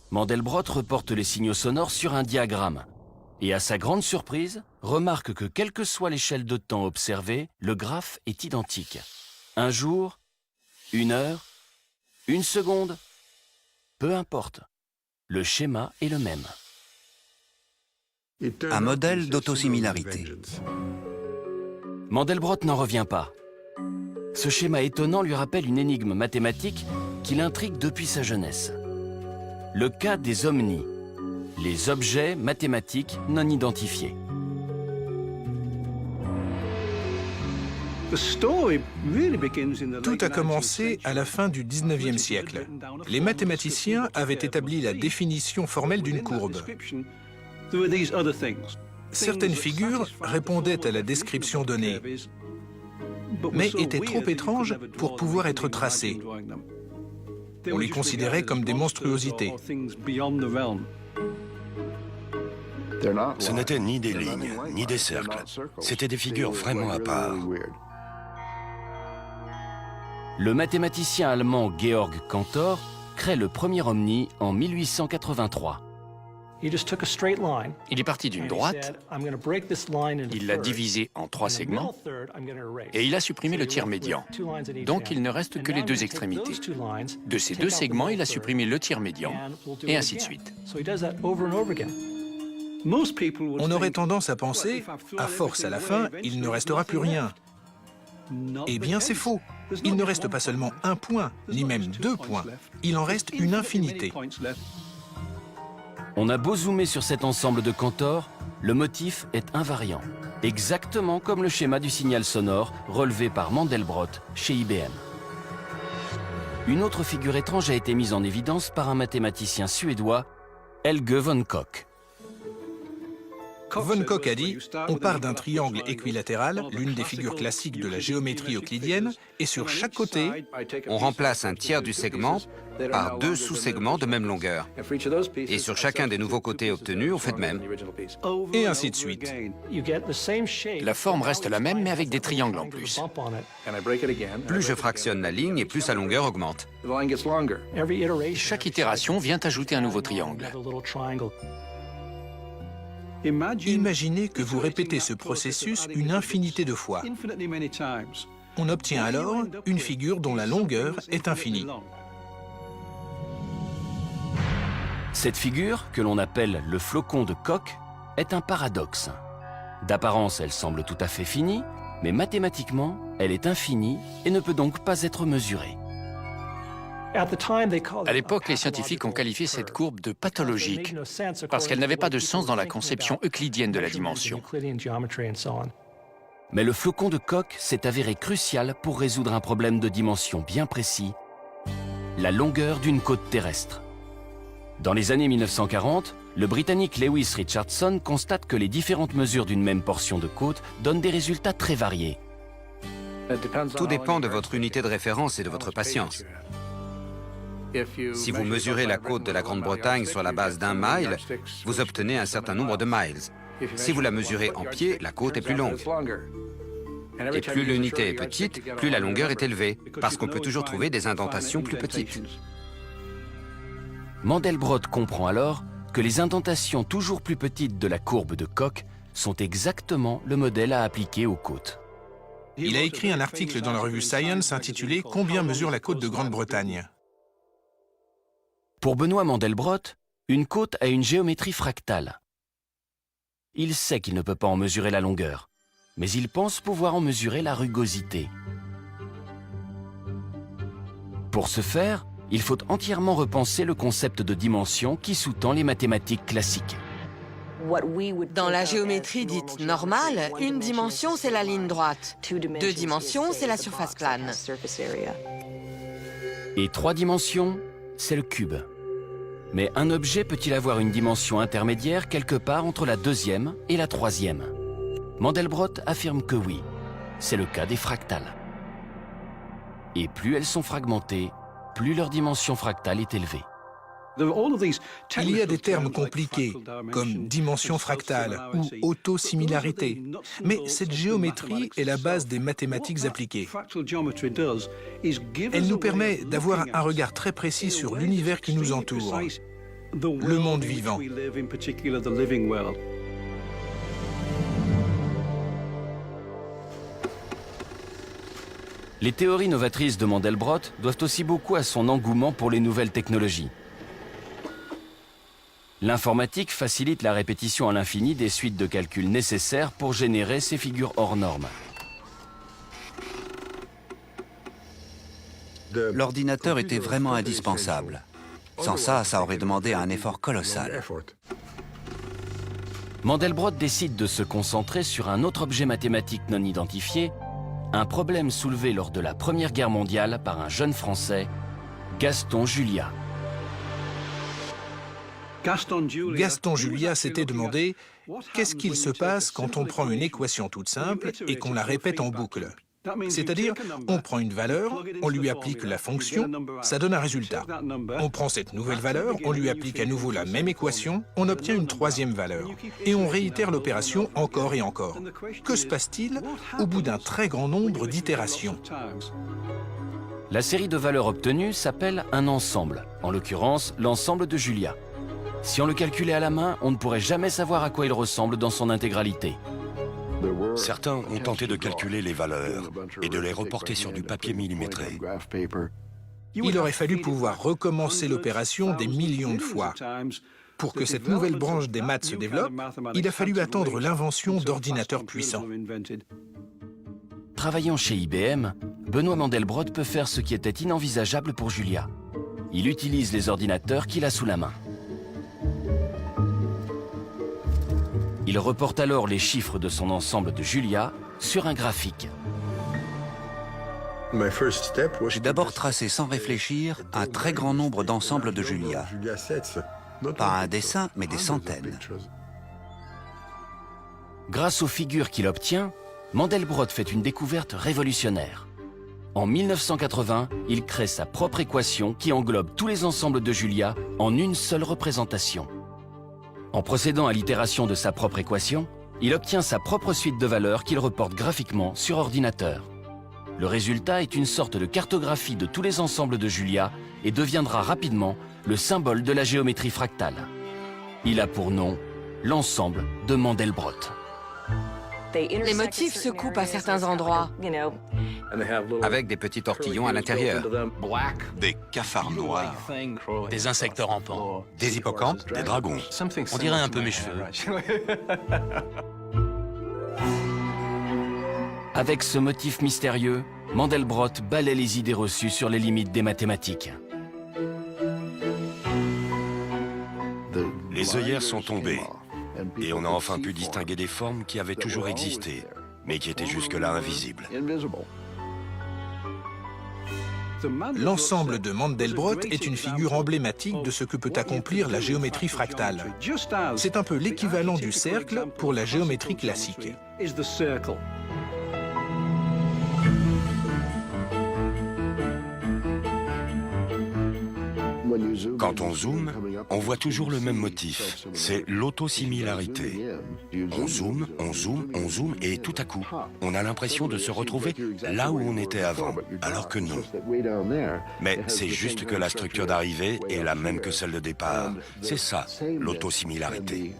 Mandelbrot reporte les signaux sonores sur un diagramme et, à sa grande surprise, remarque que quelle que soit l'échelle de temps observée, le graphe est identique. Un jour, une heure, une seconde, peu importe, le schéma est le même. Un modèle d'autosimilarité. Mandelbrot n'en revient pas. Ce schéma étonnant lui rappelle une énigme mathématique qui l'intrigue depuis sa jeunesse. Le cas des omnis, les objets mathématiques non identifiés. Tout a commencé à la fin du 19e siècle. Les mathématiciens avaient établi la définition formelle d'une courbe. Certaines figures répondaient à la description donnée, mais étaient trop étranges pour pouvoir être tracées. On les considérait comme des monstruosités. Ce n'étaient ni des lignes, ni des cercles. C'étaient des figures vraiment à part. Le mathématicien allemand Georg Cantor crée le premier omni en 1883. Il est parti d'une droite, il l'a divisée en 3 segments et il a supprimé le tiers médian. Donc il ne reste que les 2 extrémités. De ces 2 segments, il a supprimé le tiers médian et ainsi de suite. On aurait tendance à penser, à force à la fin, il ne restera plus rien. Eh bien, c'est faux. Il ne reste pas seulement un point, ni même 2 points. Il en reste une infinité. On a beau zoomer sur cet ensemble de Cantor, le motif est invariant, exactement comme le schéma du signal sonore relevé par Mandelbrot chez IBM. Une autre figure étrange a été mise en évidence par un mathématicien suédois, Helge von Koch. Von Koch a dit « On part d'un triangle équilatéral, l'une des figures classiques de la géométrie euclidienne, et sur chaque côté, On remplace un tiers du segment par 2 sous-segments de même longueur. Et sur chacun des nouveaux côtés obtenus, on fait de même. et ainsi de suite. La forme reste la même, mais avec des triangles en plus. Plus je fractionne la ligne et plus sa longueur augmente. Chaque itération vient ajouter un nouveau triangle. Imaginez que vous répétez ce processus une infinité de fois. On obtient alors une figure dont la longueur est infinie. Cette figure, que l'on appelle le flocon de Koch, est un paradoxe. D'apparence, elle semble tout à fait finie, mais mathématiquement, elle est infinie et ne peut donc pas être mesurée. À l'époque, les scientifiques ont qualifié cette courbe de pathologique parce qu'elle n'avait pas de sens dans la conception euclidienne de la dimension. Mais le flocon de Koch s'est avéré crucial pour résoudre un problème de dimension bien précis, la longueur d'une côte terrestre. Dans les années 1940, le Britannique Lewis Richardson constate que les différentes mesures d'une même portion de côte donnent des résultats très variés. Tout dépend de votre unité de référence et de votre patience. Si vous mesurez la côte de la Grande-Bretagne sur la base d'1 mile, vous obtenez un certain nombre de miles. Si vous la mesurez en pied, la côte est plus longue. Et plus l'unité est petite, plus la longueur est élevée, parce qu'on peut toujours trouver des indentations plus petites. Mandelbrot comprend alors que les indentations toujours plus petites de la courbe de Koch sont exactement le modèle à appliquer aux côtes. Il a écrit un article dans la revue Science intitulé « Combien mesure la côte de Grande-Bretagne ?» Pour Benoît Mandelbrot, une côte a une géométrie fractale. Il sait qu'il ne peut pas en mesurer la longueur, mais il pense pouvoir en mesurer la rugosité. Pour ce faire, il faut entièrement repenser le concept de dimension qui sous-tend les mathématiques classiques. Dans la géométrie dite normale, une dimension, c'est la ligne droite. 2 dimensions, c'est la surface plane. Et 3 dimensions, c'est le cube. Mais un objet peut-il avoir une dimension intermédiaire quelque part entre la 2e et la 3e? Mandelbrot affirme que oui. C'est le cas des fractales. Et plus elles sont fragmentées, plus leur dimension fractale est élevée. Il y a des termes compliqués, comme dimension fractale ou autosimilarité, mais cette géométrie est la base des mathématiques appliquées. Elle nous permet d'avoir un regard très précis sur l'univers qui nous entoure, le monde vivant. Les théories novatrices de Mandelbrot doivent aussi beaucoup à son engouement pour les nouvelles technologies. L'informatique facilite la répétition à l'infini des suites de calculs nécessaires pour générer ces figures hors normes. L'ordinateur était vraiment indispensable. Sans ça, ça aurait demandé un effort colossal. Mandelbrot décide de se concentrer sur un autre objet mathématique non identifié, un problème soulevé lors de la Première Guerre mondiale par un jeune Français, Gaston Julia. Gaston Julia s'était demandé qu'est-ce qu'il se passe quand on prend une équation toute simple et qu'on la répète en boucle. C'est-à-dire, on prend une valeur, on lui applique la fonction, ça donne un résultat. On prend cette nouvelle valeur, on lui applique à nouveau la même équation, on obtient une troisième valeur. Et on réitère l'opération encore et encore. Que se passe-t-il au bout d'un très grand nombre d'itérations? La série de valeurs obtenues s'appelle un ensemble, en l'occurrence l'ensemble de Julia. Si on le calculait à la main, on ne pourrait jamais savoir à quoi il ressemble dans son intégralité. Certains ont tenté de calculer les valeurs et de les reporter sur du papier millimétré. Il aurait fallu pouvoir recommencer l'opération des millions de fois. Pour que cette nouvelle branche des maths se développe, il a fallu attendre l'invention d'ordinateurs puissants. Travaillant chez IBM, Benoît Mandelbrot peut faire ce qui était inenvisageable pour Julia. Il utilise les ordinateurs qu'il a sous la main. Il reporte alors les chiffres de son ensemble de Julia sur un graphique. J'ai d'abord tracé sans réfléchir un très grand nombre d'ensembles de Julia. Pas un dessin, mais des centaines. Grâce aux figures qu'il obtient, Mandelbrot fait une découverte révolutionnaire. En 1980, il crée sa propre équation qui englobe tous les ensembles de Julia en une seule représentation. En procédant à l'itération de sa propre équation, il obtient sa propre suite de valeurs qu'il reporte graphiquement sur ordinateur. Le résultat est une sorte de cartographie de tous les ensembles de Julia et deviendra rapidement le symbole de la géométrie fractale. Il a pour nom l'ensemble de Mandelbrot. Les motifs se coupent à certains endroits. avec des petits tortillons à l'intérieur. Des cafards noirs. Des insectes rampants. Des hippocampes. Des dragons. On dirait un peu mes cheveux. Avec ce motif mystérieux, Mandelbrot balaie les idées reçues sur les limites des mathématiques. Les œillères sont tombées et on a enfin pu distinguer des formes qui avaient toujours existé, mais qui étaient jusque-là invisibles. L'ensemble de Mandelbrot est une figure emblématique de ce que peut accomplir la géométrie fractale. C'est un peu l'équivalent du cercle pour la géométrie classique. Quand on zoome, on voit toujours le même motif. C'est l'autosimilarité. On zoome, on zoome, on zoome, et tout à coup, on a l'impression de se retrouver là où on était avant, alors que non. Mais c'est juste que la structure d'arrivée est la même que celle de départ. C'est ça, l'autosimilarité.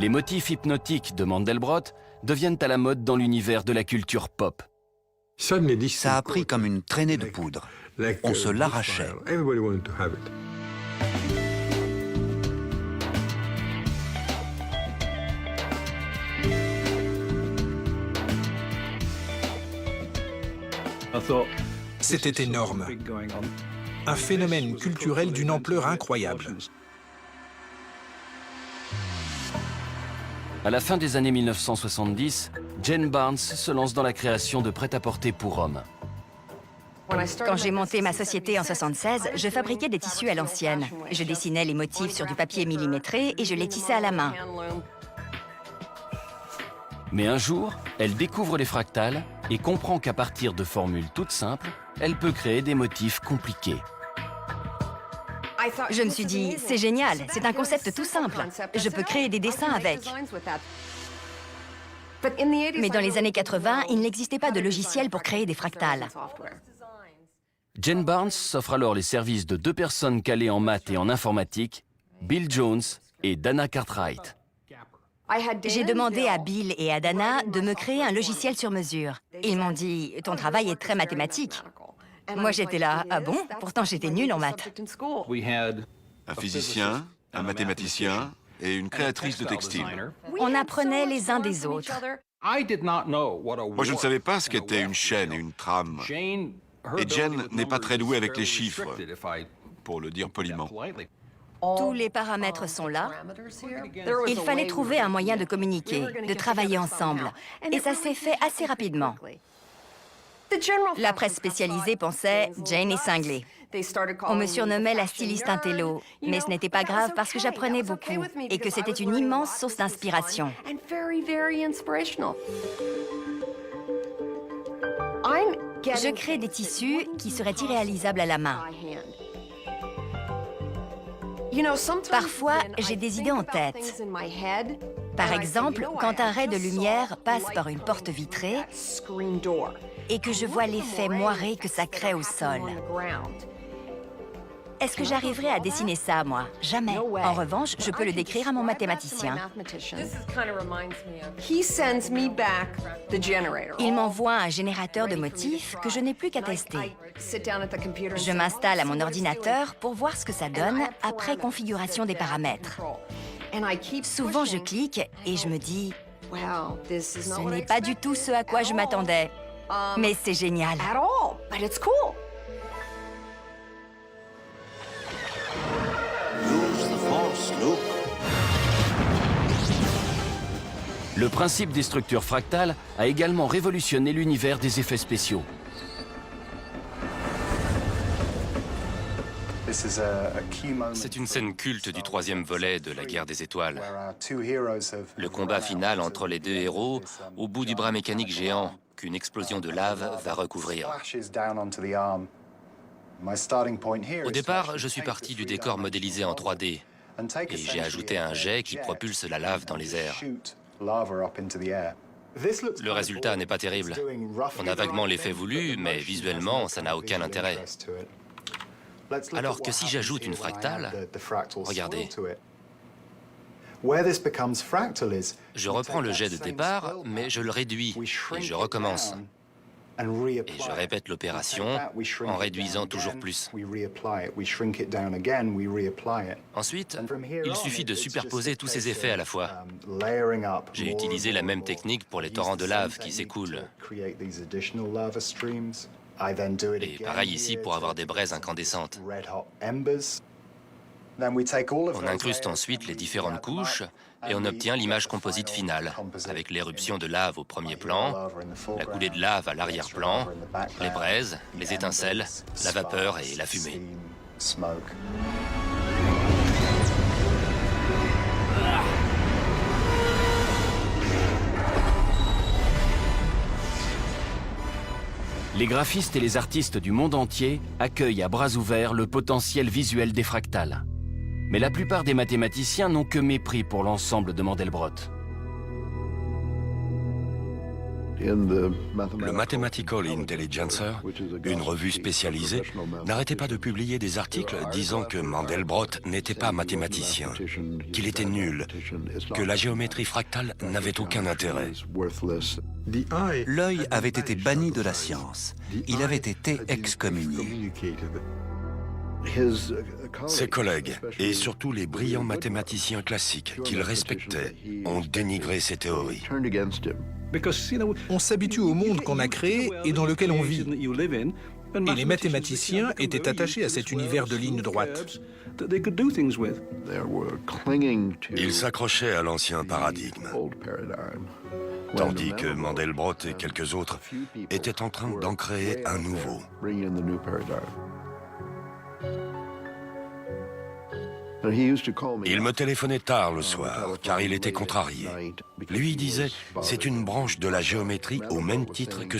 Les motifs hypnotiques de Mandelbrot deviennent à la mode dans l'univers de la culture pop. Ça a pris comme une traînée de poudre. On se l'arrachait. C'était énorme. Un phénomène culturel d'une ampleur incroyable. À la fin des années 1970, Jane Barnes se lance dans la création de prêt-à-porter pour hommes. Quand j'ai monté ma société en 1976, je fabriquais des tissus à l'ancienne. Je dessinais les motifs sur du papier millimétré et je les tissais à la main. Mais un jour, elle découvre les fractales et comprend qu'à partir de formules toutes simples, elle peut créer des motifs compliqués. Je me suis dit, c'est génial, c'est un concept tout simple. Je peux créer des dessins avec. Mais dans les années 80, il n'existait pas de logiciel pour créer des fractales. Jane Barnes s'offre alors les services de deux personnes calées en maths et en informatique, Bill Jones et Dana Cartwright. J'ai demandé à Bill et à Dana de me créer un logiciel sur mesure. Ils m'ont dit, ton travail est très mathématique. Moi, j'étais là, ah bon? Pourtant, j'étais nulle en maths. Un physicien, un mathématicien et une créatrice de textile. On apprenait les uns des autres. Moi, je ne savais pas ce qu'était une chaîne et une trame. Et Jen n'est pas très douée avec les chiffres, pour le dire poliment. Tous les paramètres sont là. Il fallait trouver un moyen de communiquer, de travailler ensemble. Et ça s'est fait assez rapidement. La presse spécialisée pensait « Jane est cinglée ». On me surnommait la styliste intello, mais ce n'était pas grave parce que j'apprenais beaucoup et que c'était une immense source d'inspiration. Je crée des tissus qui seraient irréalisables à la main. Parfois, j'ai des idées en tête. Par exemple, quand un ray de lumière passe par une porte vitrée et que je vois l'effet moiré que ça crée au sol. Est-ce que j'arriverai à dessiner ça, moi? Jamais. En revanche, je peux le décrire à mon mathématicien. Il m'envoie un générateur de motifs que je n'ai plus qu'à tester. Je m'installe à mon ordinateur pour voir ce que ça donne après configuration des paramètres. Souvent, je clique et je me dis « Ce n'est pas du tout ce à quoi je m'attendais, mais c'est génial. » Le principe des structures fractales a également révolutionné l'univers des effets spéciaux. C'est une scène culte du troisième volet de la Guerre des Étoiles. Le combat final entre les deux héros au bout du bras mécanique géant qu'une explosion de lave va recouvrir. Au départ, je suis parti du décor modélisé en 3D et j'ai ajouté un jet qui propulse la lave dans les airs. Le résultat n'est pas terrible. On a vaguement l'effet voulu, mais visuellement, ça n'a aucun intérêt. Alors que si j'ajoute une fractale, regardez. Je reprends le jet de départ, mais je le réduis et je recommence. Et je répète l'opération en réduisant toujours plus. Ensuite, il suffit de superposer tous ces effets à la fois. J'ai utilisé la même technique pour les torrents de lave qui s'écoulent. Et pareil ici pour avoir des braises incandescentes. On incruste ensuite les différentes couches et on obtient l'image composite finale, avec l'éruption de lave au premier plan, la coulée de lave à l'arrière-plan, les braises, les étincelles, la vapeur et la fumée. Les graphistes et les artistes du monde entier accueillent à bras ouverts le potentiel visuel des fractales. Mais la plupart des mathématiciens n'ont que mépris pour l'ensemble de Mandelbrot. Le Mathematical Intelligencer, une revue spécialisée, n'arrêtait pas de publier des articles disant que Mandelbrot n'était pas mathématicien, qu'il était nul, que la géométrie fractale n'avait aucun intérêt. L'œil avait été banni de la science. Il avait été excommunié. Ses collègues, et surtout les brillants mathématiciens classiques qu'il respectait, ont dénigré ses théories. On s'habitue au monde qu'on a créé et dans lequel on vit. Et les mathématiciens étaient attachés à cet univers de lignes droites. Ils s'accrochaient à l'ancien paradigme, tandis que Mandelbrot et quelques autres étaient en train d'en créer un nouveau. Il me téléphonait tard le soir, car il était contrarié. Lui disait, c'est une branche de la géométrie au même titre que